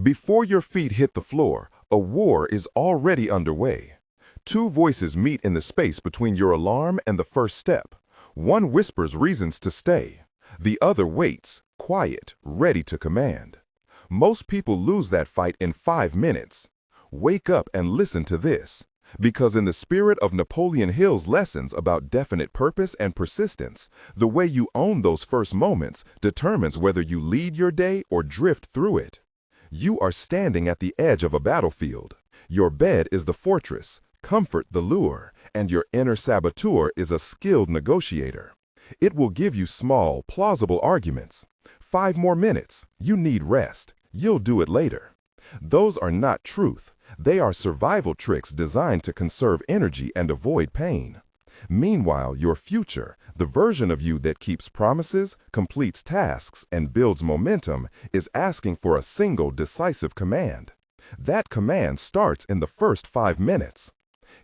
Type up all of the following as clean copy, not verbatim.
Before your feet hit the floor, a war is already underway. Two voices meet in the space between your alarm and the first step. One whispers reasons to stay. The other waits, quiet, ready to command. Most people lose that fight in 5 minutes. Wake up and listen to this, because in the spirit of Napoleon Hill's lessons about definite purpose and persistence, the way you own those first moments determines whether you lead your day or drift through it. You are standing at the edge of a battlefield. Your bed is the fortress, comfort the lure, and your inner saboteur is a skilled negotiator. It will give you small, plausible arguments. 5 more minutes. You need rest. You'll do it later. Those are not truth. They are survival tricks designed to conserve energy and avoid pain. Meanwhile, your future, the version of you that keeps promises, completes tasks, and builds momentum, is asking for a single decisive command. That command starts in the first 5 minutes.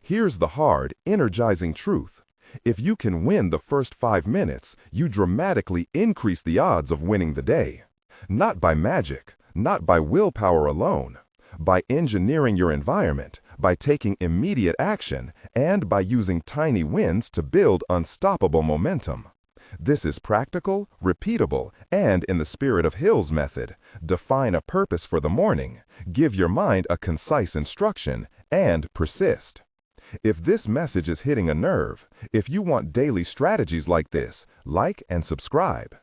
Here's the hard, energizing truth. If you can win the first 5 minutes, you dramatically increase the odds of winning the day. Not by magic, not by willpower alone, by engineering your environment, by taking immediate action, and by using tiny wins to build unstoppable momentum. This is practical, repeatable, and in the spirit of Hill's method. Define a purpose for the morning, give your mind a concise instruction, and persist. If this message is hitting a nerve, if you want daily strategies like this, like and subscribe.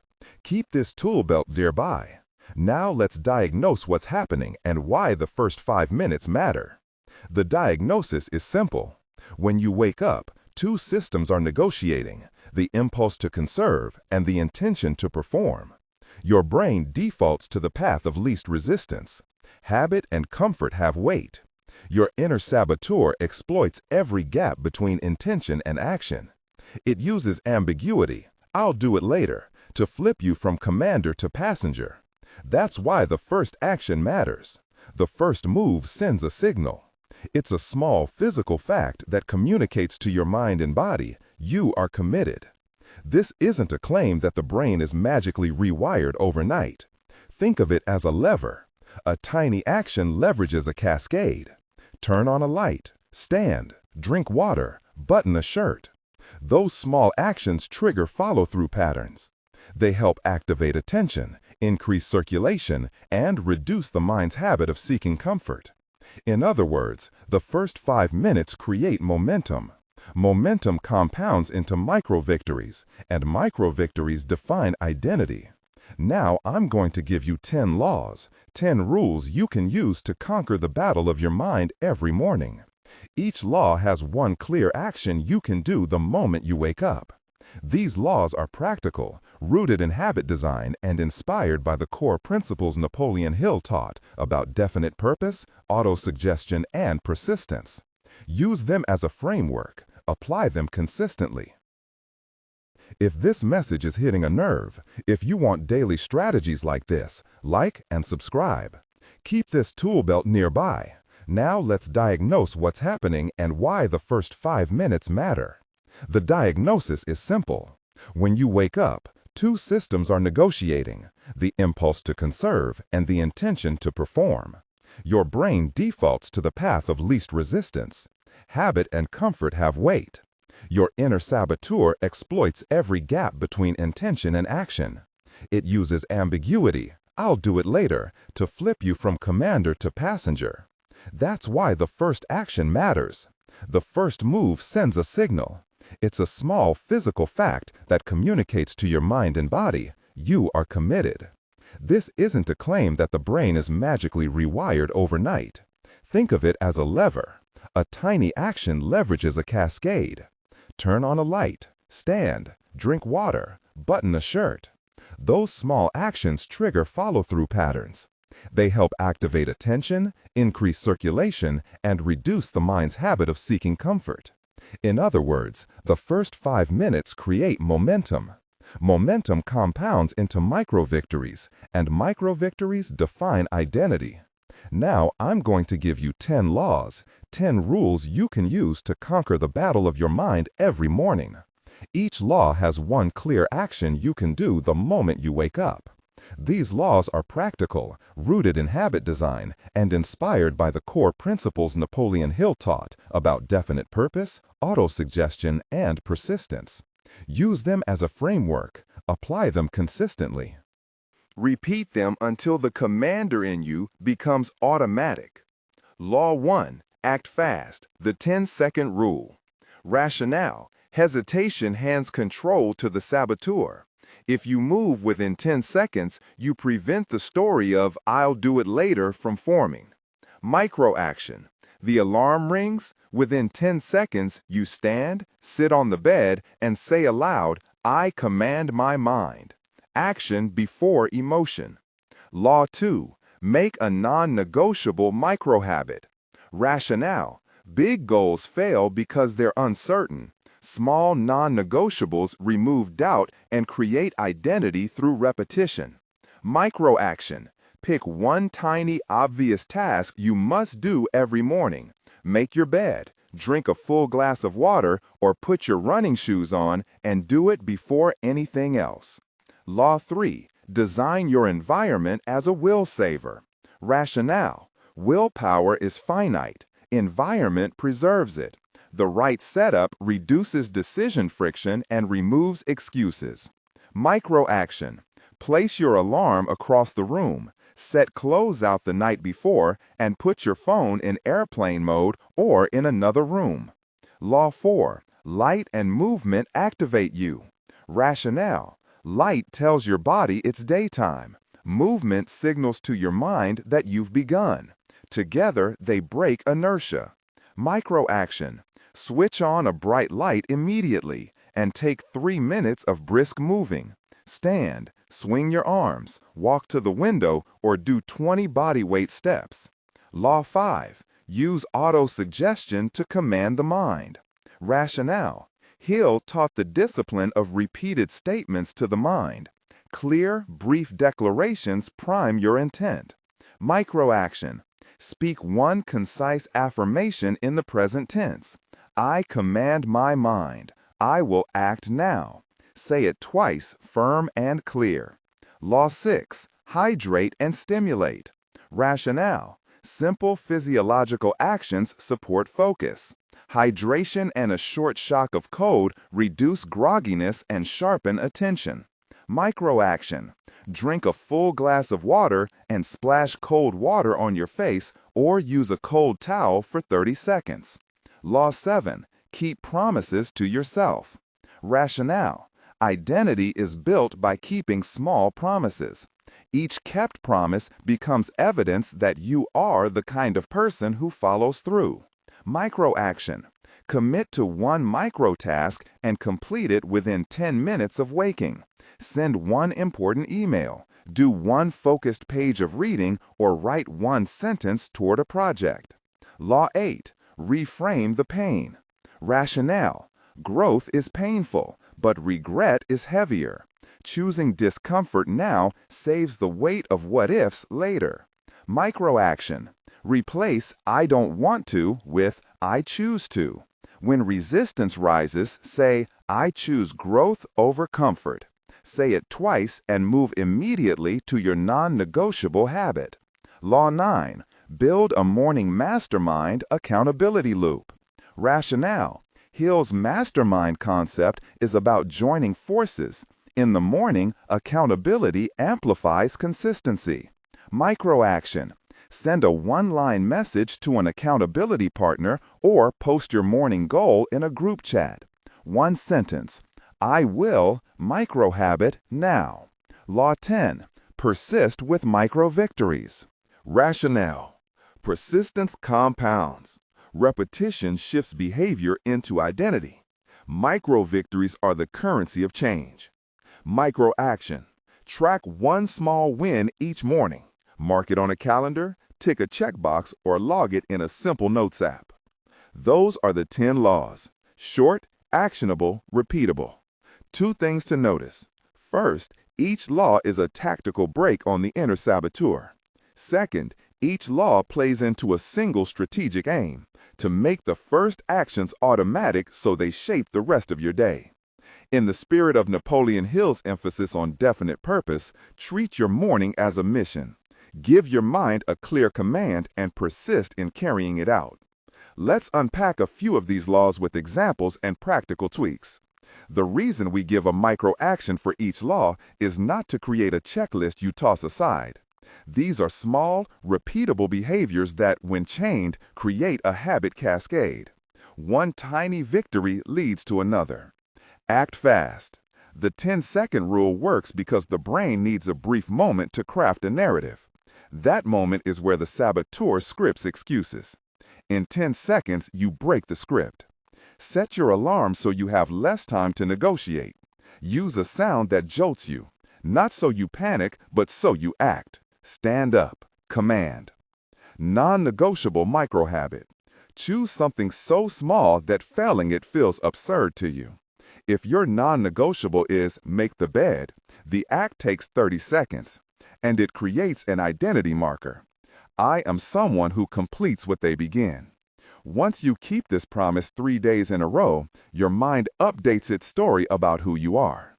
Keep this tool belt nearby. Now let's diagnose what's happening and why the first 5 minutes matter. The diagnosis is simple. When you wake up, 2 systems are negotiating, the impulse to conserve and the intention to perform. Your brain defaults to the path of least resistance. Habit and comfort have weight. Your inner saboteur exploits every gap between intention and action. It uses ambiguity, "I'll do it later," to flip you from commander to passenger. That's why the first action matters. The first move sends a signal. It's a small physical fact that communicates to your mind and body, you are committed. This isn't a claim that the brain is magically rewired overnight. Think of it as a lever. A tiny action leverages a cascade. Turn on a light, stand, drink water, button a shirt. Those small actions trigger follow-through patterns. They help activate attention, increase circulation, and reduce the mind's habit of seeking comfort. In other words, the first 5 minutes create momentum. Momentum compounds into micro-victories, and micro-victories define identity. Now I'm going to give you 10 laws, 10 rules you can use to conquer the battle of your mind every morning. Each law has one clear action you can do the moment you wake up. These laws are practical, rooted in habit design, and inspired by the core principles Napoleon Hill taught about definite purpose, autosuggestion, and persistence. Use them as a framework. Apply them consistently. If this message is hitting a nerve, if you want daily strategies like this, like and subscribe. Keep this tool belt nearby. Now let's diagnose what's happening and why the first 5 minutes matter. The diagnosis is simple. When you wake up, 2 systems are negotiating, the impulse to conserve and the intention to perform. Your brain defaults to the path of least resistance. Habit and comfort have weight. Your inner saboteur exploits every gap between intention and action. It uses ambiguity, "I'll do it later," to flip you from commander to passenger. That's why the first action matters. The first move sends a signal. It's a small physical fact that communicates to your mind and body, you are committed. This isn't a claim that the brain is magically rewired overnight. Think of it as a lever. A tiny action leverages a cascade. Turn on a light, stand, drink water, button a shirt. Those small actions trigger follow-through patterns. They help activate attention, increase circulation, and reduce the mind's habit of seeking comfort. In other words, the first 5 minutes create momentum. Momentum compounds into micro-victories, and micro-victories define identity. Now I'm going to give you 10 laws, 10 rules you can use to conquer the battle of your mind every morning. Each law has one clear action you can do the moment you wake up. These laws are practical, rooted in habit design, and inspired by the core principles Napoleon Hill taught about definite purpose, autosuggestion, and persistence. Use them as a framework. Apply them consistently. Repeat them until the commander in you becomes automatic. Law 1. Act fast. The 10-second rule. Rationale. Hesitation hands control to the saboteur. If you move within 10 seconds, you prevent the story of "I'll do it later" from forming. Micro-action. The alarm rings. Within 10 seconds, you stand, sit on the bed, and say aloud, "I command my mind." Action before emotion. Law 2. Make a non-negotiable micro-habit. Rationale. Big goals fail because they're uncertain. Small non-negotiables remove doubt and create identity through repetition. Micro-action. Pick one tiny, obvious task you must do every morning. Make your bed, drink a full glass of water, or put your running shoes on and do it before anything else. Law 3. Design your environment as a will saver. Rationale. Willpower is finite. Environment preserves it. The right setup reduces decision friction and removes excuses. Micro-action. Place your alarm across the room. Set clothes out the night before and put your phone in airplane mode or in another room. Law 4. Light and movement activate you. Rationale. Light tells your body it's daytime. Movement signals to your mind that you've begun. Together, they break inertia. Micro-action. Switch on a bright light immediately and take 3 minutes of brisk moving. Stand, swing your arms, walk to the window, or do 20 bodyweight steps. Law 5. Use auto-suggestion to command the mind. Rationale. Hill taught the discipline of repeated statements to the mind. Clear, brief declarations prime your intent. Micro-action. Speak one concise affirmation in the present tense. I command my mind. I will act now. Say it twice, firm and clear. Law 6. Hydrate and stimulate. Rationale. Simple physiological actions support focus. Hydration and a short shock of cold reduce grogginess and sharpen attention. Micro-action. Drink a full glass of water and splash cold water on your face or use a cold towel for 30 seconds. Law 7. Keep promises to yourself. Rationale. Identity is built by keeping small promises. Each kept promise becomes evidence that you are the kind of person who follows through. Micro-action. Commit to one micro-task and complete it within 10 minutes of waking. Send one important email, do one focused page of reading, or write one sentence toward a project. Law 8. Reframe the pain. Rationale. Growth is painful, but regret is heavier. Choosing discomfort now saves the weight of what-ifs later. Micro-action. Replace "I don't want to" with "I choose to." When resistance rises, say, "I choose growth over comfort." Say it twice and move immediately to your non-negotiable habit. Law 9. Build a morning mastermind accountability loop. Rationale. Hill's mastermind concept is about joining forces. In the morning, accountability amplifies consistency. Micro-action. Send a one-line message to an accountability partner or post your morning goal in a group chat. One sentence. I will micro-habit now. Law 10. Persist with micro-victories. Rationale. Persistence compounds. Repetition shifts behavior into identity. Micro-victories are the currency of change. Micro-action. Track one small win each morning. Mark it on a calendar, tick a checkbox, or log it in a simple notes app. Those are the 10 laws. Short, actionable, repeatable. 2 things to notice. First, each law is a tactical break on the inner saboteur. Second, each law plays into a single strategic aim, to make the first actions automatic so they shape the rest of your day. In the spirit of Napoleon Hill's emphasis on definite purpose, treat your morning as a mission. Give your mind a clear command and persist in carrying it out. Let's unpack a few of these laws with examples and practical tweaks. The reason we give a micro-action for each law is not to create a checklist you toss aside. These are small, repeatable behaviors that, when chained, create a habit cascade. One tiny victory leads to another. Act fast. The 10-second rule works because the brain needs a brief moment to craft a narrative. That moment is where the saboteur scripts excuses. In 10 seconds, you break the script. Set your alarm so you have less time to negotiate. Use a sound that jolts you, not so you panic, but so you act. Stand up. Command. Non-negotiable microhabit. Choose something so small that failing it feels absurd to you. If your non-negotiable is make the bed, the act takes 30 seconds, and it creates an identity marker. I am someone who completes what they begin. Once you keep this promise 3 days in a row, your mind updates its story about who you are.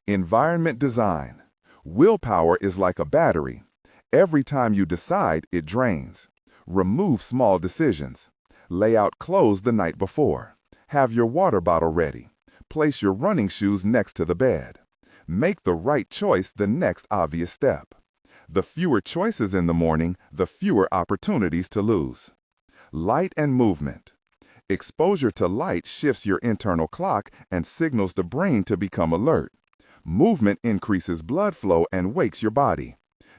Environment design. Willpower is like a battery. Every time you decide, it drains. Remove small decisions. Lay out clothes the night before. Have your water bottle ready. Place your running shoes next to the bed. Make the right choice the next obvious step. The fewer choices in the morning, the fewer opportunities to lose. Light and movement. Exposure to light shifts your internal clock and signals the brain to become alert. Movement increases blood flow and wakes your body.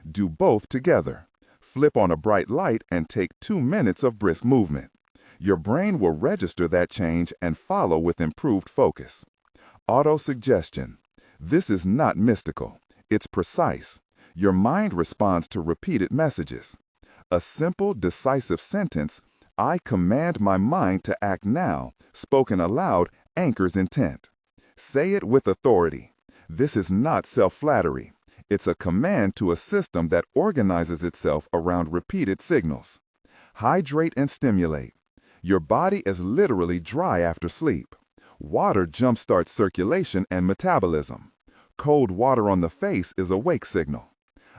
Do both together. Flip on a bright light and take 2 minutes of brisk movement. Your brain will register that change and follow with improved focus. Auto-suggestion. This is not mystical. It's precise. Your mind responds to repeated messages. A simple, decisive sentence, I command my mind to act now, spoken aloud, anchors intent. Say it with authority. This is not self-flattery. It's a command to a system that organizes itself around repeated signals. Hydrate and stimulate. Your body is literally dry after sleep. Water jumpstarts circulation and metabolism. Cold water on the face is a wake signal.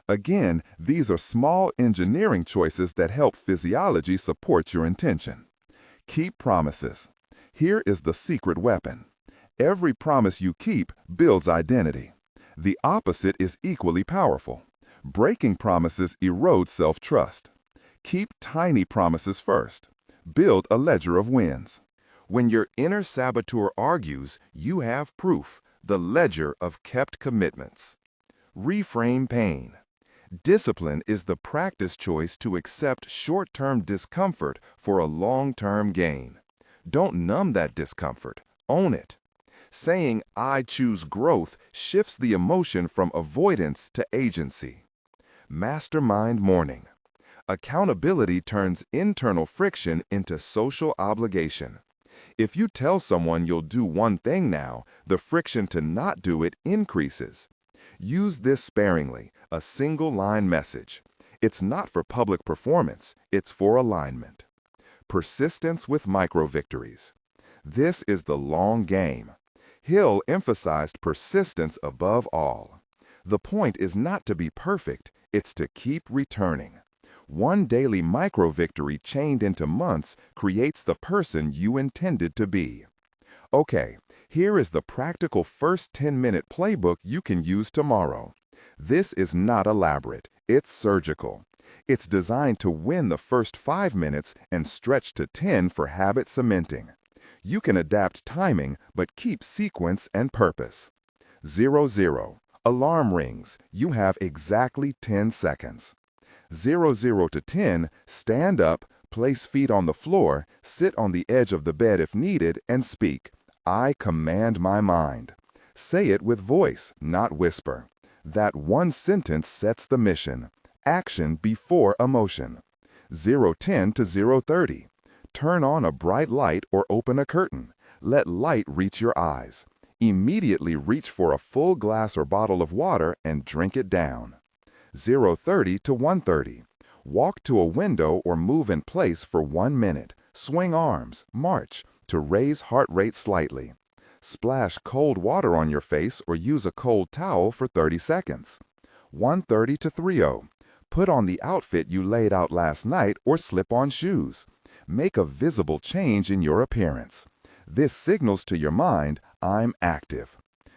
Again, these are small engineering choices that help physiology support your intention. Keep promises. Here is the secret weapon. Every promise you keep builds identity. The opposite is equally powerful. Breaking promises erodes self-trust. Keep tiny promises first. Build a ledger of wins. When your inner saboteur argues, you have proof, the ledger of kept commitments. Reframe pain. Discipline is the practice choice to accept short-term discomfort for a long-term gain. Don't numb that discomfort. Own it. Saying, I choose growth shifts the emotion from avoidance to agency. Mastermind morning. Accountability turns internal friction into social obligation. If you tell someone you'll do one thing now, the friction to not do it increases. Use this sparingly, a single-line message. It's not for public performance, it's for alignment. Persistence with micro-victories. This is the long game. Hill emphasized persistence above all. The point is not to be perfect, it's to keep returning. One daily micro-victory chained into months creates the person you intended to be. Okay, here is the practical first 10-minute playbook you can use tomorrow. This is not elaborate, it's surgical. It's designed to win the first 5 minutes and stretch to 10 for habit cementing. You can adapt timing, but keep sequence and purpose. 0-0. Alarm rings. You have exactly 10 seconds. 0-0 to 10, stand up, place feet on the floor, sit on the edge of the bed if needed, and speak. I command my mind. Say it with voice, not whisper. That one sentence sets the mission. Action before emotion. 0-10 to 0-30. Turn on a bright light or open a curtain. Let light reach your eyes. Immediately reach for a full glass or bottle of water and drink it down. 0-30 to 1:30. Walk to a window or move in place for 1 minute. Swing arms, march, to raise heart rate slightly. Splash cold water on your face or use a cold towel for 30 seconds. 1:30 to 3:00. Put on the outfit you laid out last night or slip on shoes. Make a visible change in your appearance. This signals to your mind, I'm active.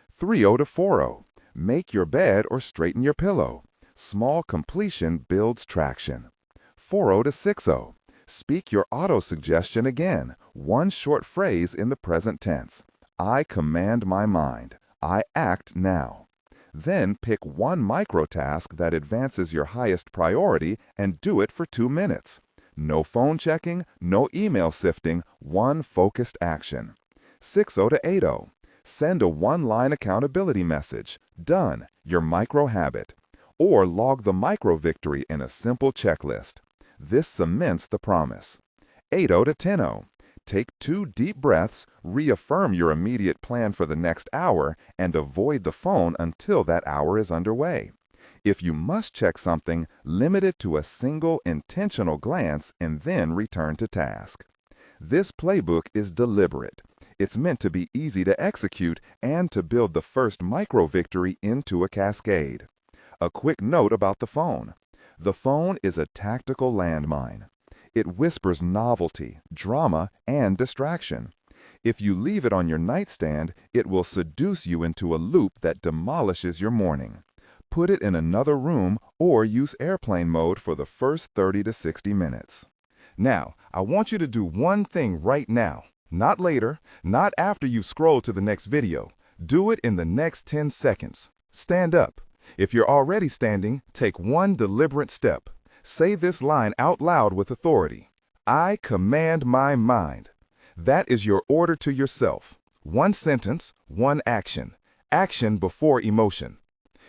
3:00 to 4:00. Make your bed or straighten your pillow. Small completion builds traction. 4:00 to 6:00. Speak your auto-suggestion again, one short phrase in the present tense. I command my mind. I act now. Then pick one micro-task that advances your highest priority and do it for 2 minutes. No phone checking, no email sifting, one focused action. 6:00 to 8:00. Send a one-line accountability message. Done, your micro-habit. Or log the micro-victory in a simple checklist. This cements the promise. 8:00 to 10:00. Take 2 deep breaths, reaffirm your immediate plan for the next hour, and avoid the phone until that hour is underway. If you must check something, limit it to a single intentional glance and then return to task. This playbook is deliberate. It's meant to be easy to execute and to build the first micro-victory into a cascade. A quick note about the phone. The phone is a tactical landmine. It whispers novelty, drama, and distraction. If you leave it on your nightstand, it will seduce you into a loop that demolishes your morning. Put it in another room or use airplane mode for the first 30 to 60 minutes. Now, I want you to do one thing right now. Not later, not after you scroll to the next video. Do it in the next 10 seconds. Stand up. If you're already standing, take one deliberate step. Say this line out loud with authority. I command my mind. That is your order to yourself. One sentence, one action. Action before emotion.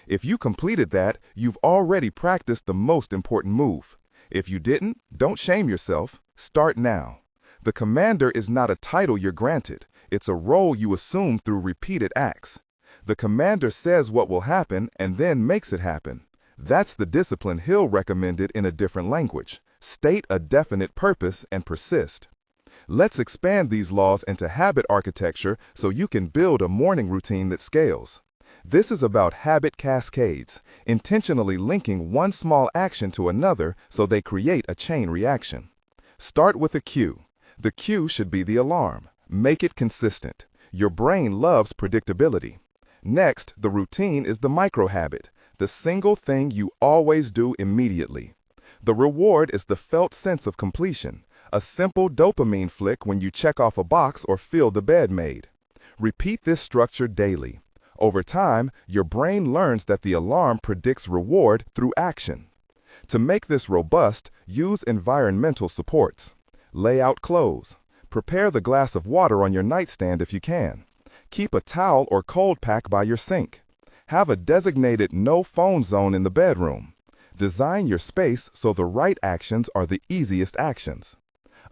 If you completed that, you've already practiced the most important move. If you didn't, don't shame yourself. Start now. The commander is not a title you're granted. It's a role you assume through repeated acts. The commander says what will happen and then makes it happen. That's the discipline Hill recommended in a different language. State a definite purpose and persist. Let's expand these laws into habit architecture so you can build a morning routine that scales. This is about habit cascades, intentionally linking one small action to another so they create a chain reaction. Start with a cue. The cue should be the alarm. Make it consistent. Your brain loves predictability. Next, the routine is the micro-habit, the single thing you always do immediately. The reward is the felt sense of completion, a simple dopamine flick when you check off a box or feel the bed made. Repeat this structure daily. Over time, your brain learns that the alarm predicts reward through action. To make this robust, use environmental supports. Lay out clothes. Prepare the glass of water on your nightstand if you can. Keep a towel or cold pack by your sink. Have a designated no phone zone in the bedroom. Design your space so the right actions are the easiest actions.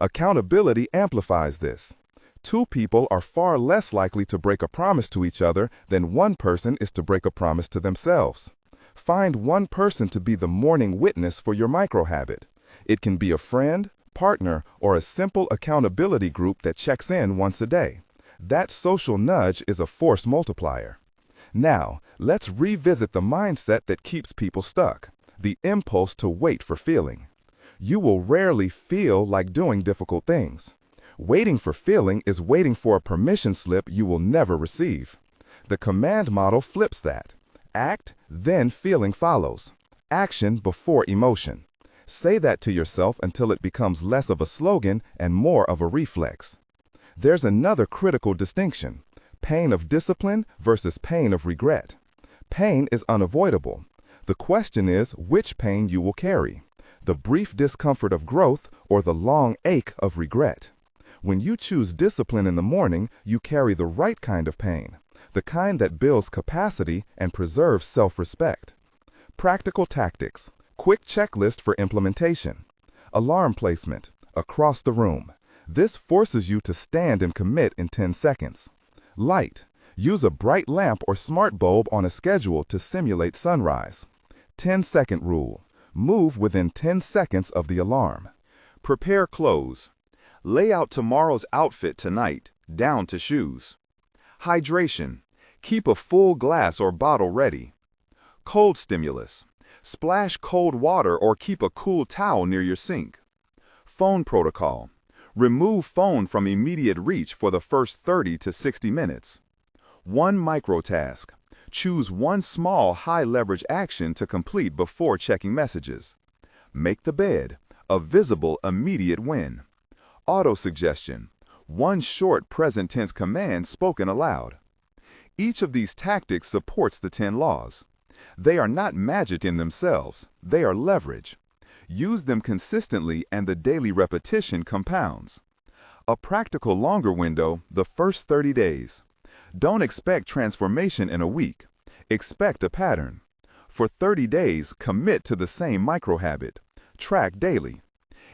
Accountability amplifies this. 2 people are far less likely to break a promise to each other than 1 person is to break a promise to themselves. Find 1 person to be the morning witness for your micro-habit. It can be a friend, partner, or a simple accountability group that checks in once a day. That social nudge is a force multiplier. Now, let's revisit the mindset that keeps people stuck, the impulse to wait for feeling. You will rarely feel like doing difficult things. Waiting for feeling is waiting for a permission slip you will never receive. The command model flips that. Act, then feeling follows. Action before emotion. Say that to yourself until it becomes less of a slogan and more of a reflex. There's another critical distinction: pain of discipline versus pain of regret. Pain is unavoidable. The question is which pain you will carry, the brief discomfort of growth or the long ache of regret. When you choose discipline in the morning, you carry the right kind of pain, the kind that builds capacity and preserves self-respect. Practical tactics, quick checklist for implementation. Alarm placement, across the room. This forces you to stand and commit in 10 seconds. Light. Use a bright lamp or smart bulb on a schedule to simulate sunrise. 10-second rule. Move within 10 seconds of the alarm. Prepare clothes. Lay out tomorrow's outfit tonight, down to shoes. Hydration. Keep a full glass or bottle ready. Cold stimulus. Splash cold water or keep a cool towel near your sink. Phone protocol. Remove phone from immediate reach for the first 30 to 60 minutes. One microtask. Choose one small high-leverage action to complete before checking messages. Make the bed. A visible, immediate win. Auto-suggestion. One short present tense command spoken aloud. Each of these tactics supports the 10 laws. They are not magic in themselves, they are leverage. Use them consistently and the daily repetition compounds. A practical longer window, the first 30 days. Don't expect transformation in a week. Expect a pattern. For 30 days, commit to the same micro-habit. Track daily.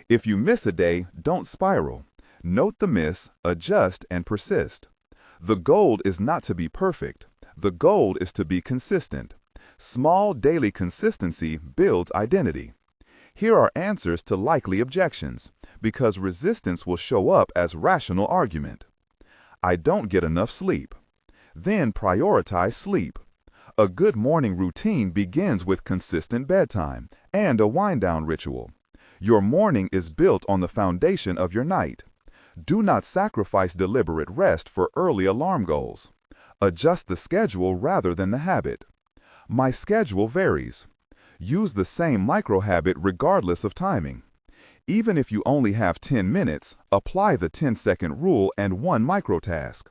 If you miss a day, don't spiral. Note the miss, adjust, and persist. The goal is not to be perfect. The goal is to be consistent. Small daily consistency builds identity. Here are answers to likely objections, because resistance will show up as rational argument. I don't get enough sleep. Then prioritize sleep. A good morning routine begins with consistent bedtime and a wind-down ritual. Your morning is built on the foundation of your night. Do not sacrifice deliberate rest for early alarm goals. Adjust the schedule rather than the habit. My schedule varies. Use the same micro-habit regardless of timing. Even if you only have 10 minutes, apply the 10-second rule and one microtask.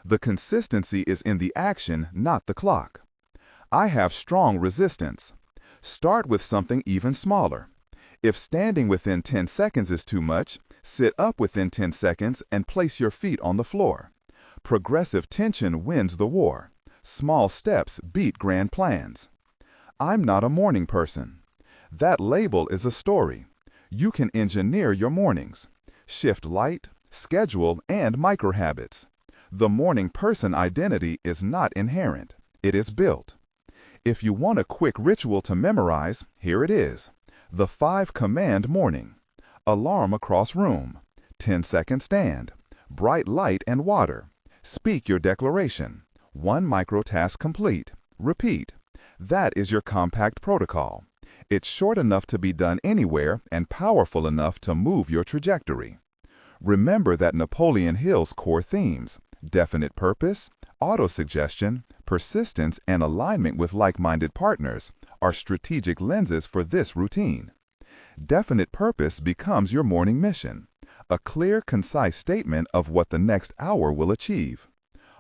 The consistency is in the action, not the clock. I have strong resistance. Start with something even smaller. If standing within 10 seconds is too much, sit up within 10 seconds and place your feet on the floor. Progressive tension wins the war. Small steps beat grand plans. I'm not a morning person. That label is a story. You can engineer your mornings. Shift light, schedule, and micro-habits. The morning person identity is not inherent. It is built. If you want a quick ritual to memorize, here it is. The 5-command morning. Alarm across room. 10-second stand. Bright light and water. Speak your declaration. One micro-task complete. Repeat. That is your compact protocol. It's short enough to be done anywhere and powerful enough to move your trajectory. Remember that Napoleon Hill's core themes, definite purpose, auto-suggestion, persistence, and alignment with like-minded partners, are strategic lenses for this routine. Definite purpose becomes your morning mission, a clear, concise statement of what the next hour will achieve.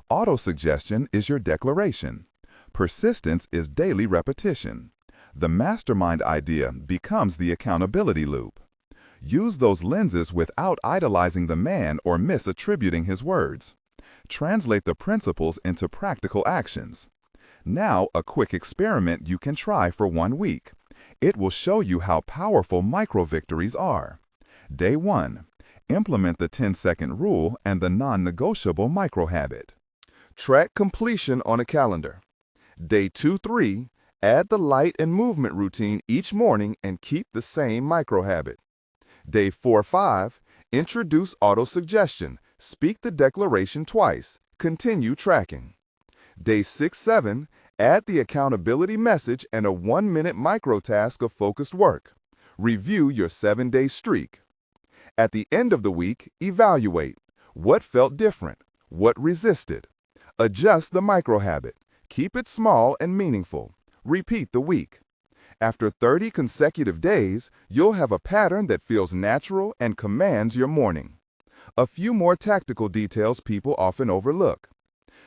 Auto-suggestion is your declaration. Persistence is daily repetition. The mastermind idea becomes the accountability loop. Use those lenses without idolizing the man or misattributing his words. Translate the principles into practical actions. Now, a quick experiment you can try for 1 week. It will show you how powerful micro-victories are. Day 1. Implement the 10-second rule and the non-negotiable micro-habit. Track completion on a calendar. Day 2-3, add the light and movement routine each morning and keep the same micro-habit. Day 4-5, introduce auto-suggestion. Speak the declaration twice. Continue tracking. Day 6-7, add the accountability message and a 1-minute micro-task of focused work. Review your 7-day streak. At the end of the week, evaluate. What felt different? What resisted? Adjust the micro-habit. Keep it small and meaningful. Repeat the week. After 30 consecutive days, you'll have a pattern that feels natural and commands your morning. A few more tactical details people often overlook.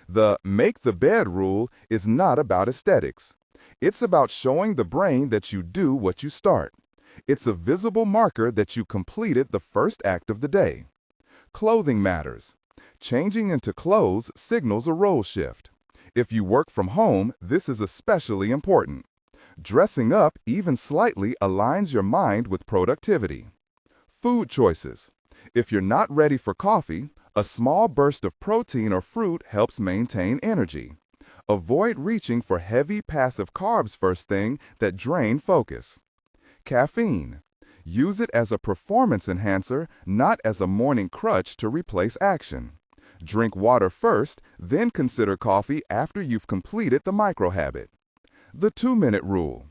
The make the bed rule is not about aesthetics. It's about showing the brain that you do what you start. It's a visible marker that you completed the first act of the day. Clothing matters. Changing into clothes signals a role shift. If you work from home, this is especially important. Dressing up even slightly aligns your mind with productivity. Food choices. If you're not ready for coffee, a small burst of protein or fruit helps maintain energy. Avoid reaching for heavy passive carbs first thing that drain focus. Caffeine. Use it as a performance enhancer, not as a morning crutch to replace action. Drink water first, then consider coffee after you've completed the micro-habit. The 2-minute rule.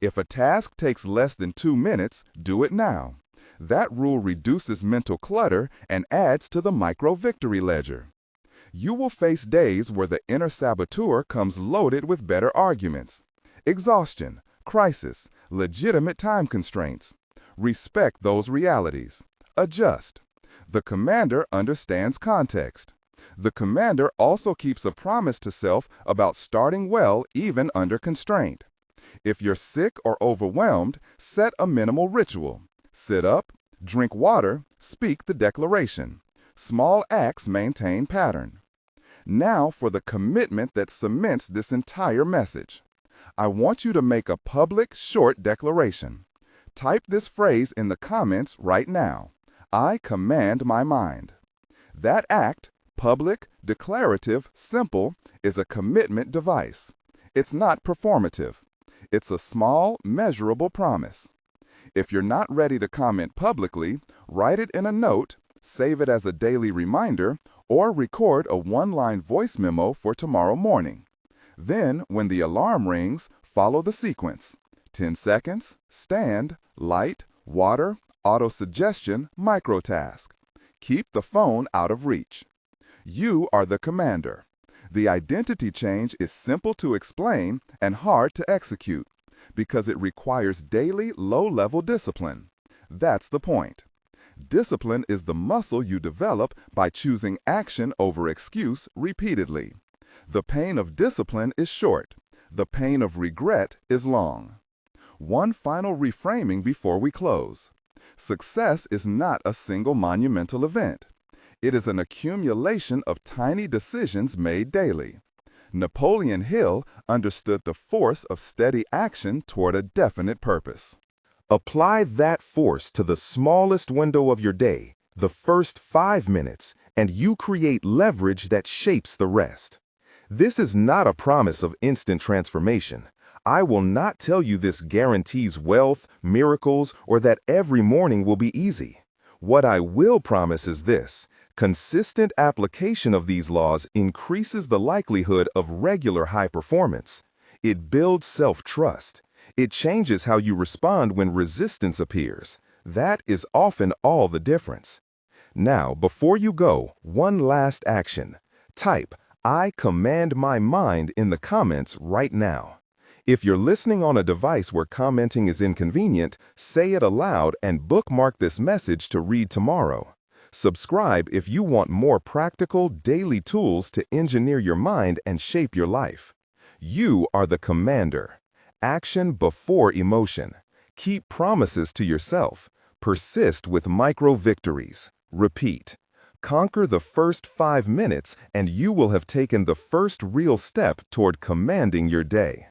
If a task takes less than 2 minutes, do it now. That rule reduces mental clutter and adds to the micro-victory ledger. You will face days where the inner saboteur comes loaded with better arguments. Exhaustion, crisis, legitimate time constraints. Respect those realities. Adjust. The commander understands context. The commander also keeps a promise to self about starting well even under constraint. If you're sick or overwhelmed, set a minimal ritual. Sit up, drink water, speak the declaration. Small acts maintain pattern. Now for the commitment that cements this entire message. I want you to make a public, short declaration. Type this phrase in the comments right now. I command my mind. That act, public, declarative, simple, is a commitment device. It's not performative. It's a small, measurable promise. If you're not ready to comment publicly, write it in a note, save it as a daily reminder, or record a one-line voice memo for tomorrow morning. Then, when the alarm rings, follow the sequence. 10 seconds, stand, light, water, auto-suggestion, microtask. Keep the phone out of reach. You are the commander. The identity change is simple to explain and hard to execute because it requires daily, low-level discipline. That's the point. Discipline is the muscle you develop by choosing action over excuse repeatedly. The pain of discipline is short. The pain of regret is long. One final reframing before we close. Success is not a single monumental event. It is an accumulation of tiny decisions made daily. Napoleon Hill understood the force of steady action toward a definite purpose. Apply that force to the smallest window of your day, the first 5 minutes, and you create leverage that shapes the rest. This is not a promise of instant transformation. I will not tell you this guarantees wealth, miracles, or that every morning will be easy. What I will promise is this: consistent application of these laws increases the likelihood of regular high performance. It builds self-trust. It changes how you respond when resistance appears. That is often all the difference. Now, before you go, one last action. Type, I command my mind in the comments right now. If you're listening on a device where commenting is inconvenient, say it aloud and bookmark this message to read tomorrow. Subscribe if you want more practical, daily tools to engineer your mind and shape your life. You are the commander. Action before emotion. Keep promises to yourself. Persist with micro-victories. Repeat. Conquer the first 5 minutes and you will have taken the first real step toward commanding your day.